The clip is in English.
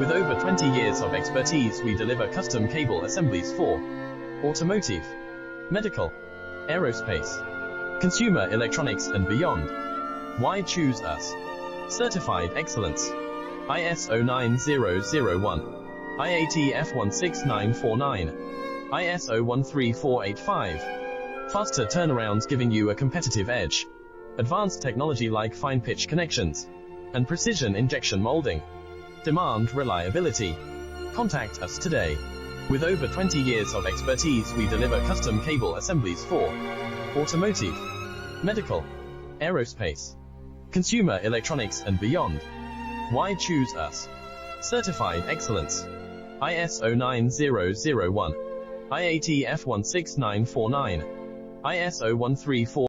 With over 20 years of expertise, we deliver custom cable assemblies for automotive, medical, aerospace, consumer electronics and beyond. Why choose us? Certified excellence. ISO 9001, IATF 16949, ISO 13485. Faster turnarounds giving you a competitive edge. Advanced technology like fine pitch connections and precision injection molding. Demand reliability. Contact us today. With over 20 years of expertise, we deliver custom cable assemblies for automotive, medical, aerospace, consumer electronics and beyond. Why choose us? Certified excellence. ISO 9001, IATF 16949, ISO 134